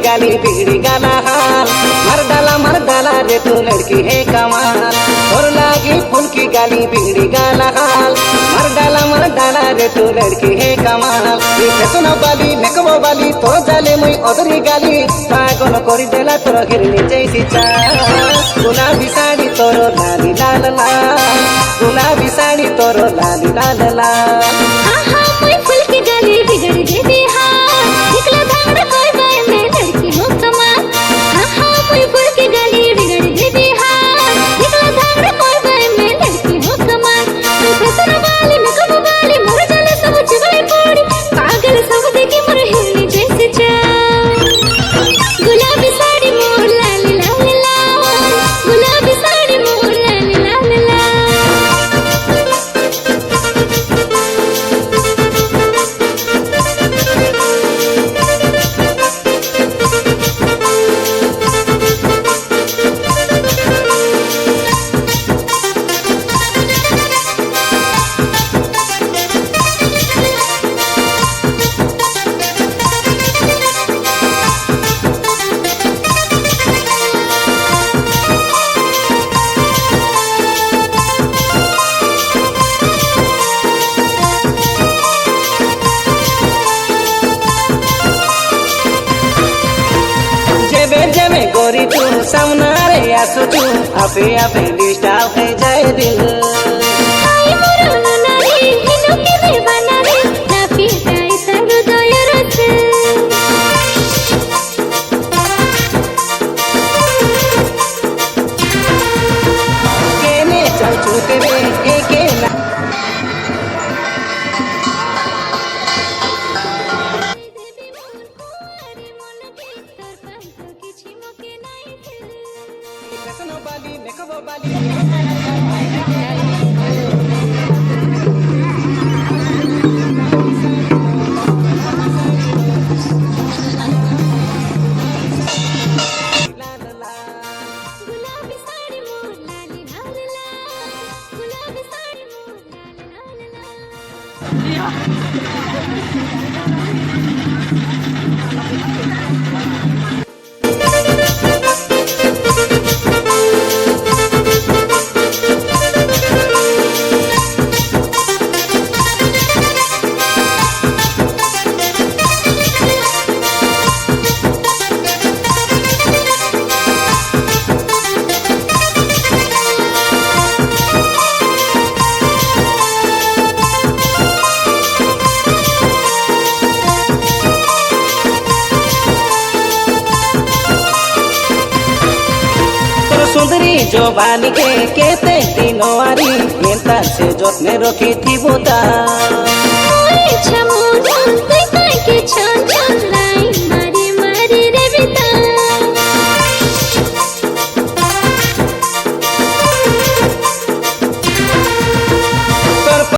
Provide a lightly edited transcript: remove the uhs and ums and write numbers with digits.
गाली बिगड़ी गाला हाल। मर डाला रे तू लड़की है कमाल। और लागी फूल की गाली बिगड़ी गाला हाल। मर डाला रे तू लड़की है कमाल। फेसनो बाली मेकअप बाली तो जाले मुई अदरी गाली। पागल करी देला तोर हिरनी जैसी चाल। गुलाबी साड़ी तोर लाली लाल लाल। गुलाबी साड़ी तोर लाली लाल लाल। आहा मुई फूल की गाली बिगड़ देती हाल। निकला धांगड़ा कोई बाय मैं लड़की हूँ कमाल। आहा मुई फूल की गाली बिगड़ देती हाल। निकला धांगड़ा कोई बाय मैं लड़की हूँ कमाल। तू फेसनो बाली मेकअप बाली मोर जाले सब चिवई पड़ी। पागल सब देखी मोर हिरनी जैसे चाल। गुलाबी साड़ी मोर लाली लाल लाल। गुलाबी साड़ी मोर लाली लाल लाल। जेबे गोरी तू सामना रे आसुचू आपे आपे डिस्टर्ब है जाए दिल। आई मोर नारी हिनो के देवाना रे ना पिटाई तारो दयर से। केने चल छूटे रे एके ना फेसनो बाली मेकअप बाली। गुलाबी साड़ी मोर लाली लाल लाल। गुलाबी साड़ी मोर लाली लाल लाल। सुंदरी जवानी के केते दिनवारी एंता से जोतने रखी थी बोता। ओए छमो जानते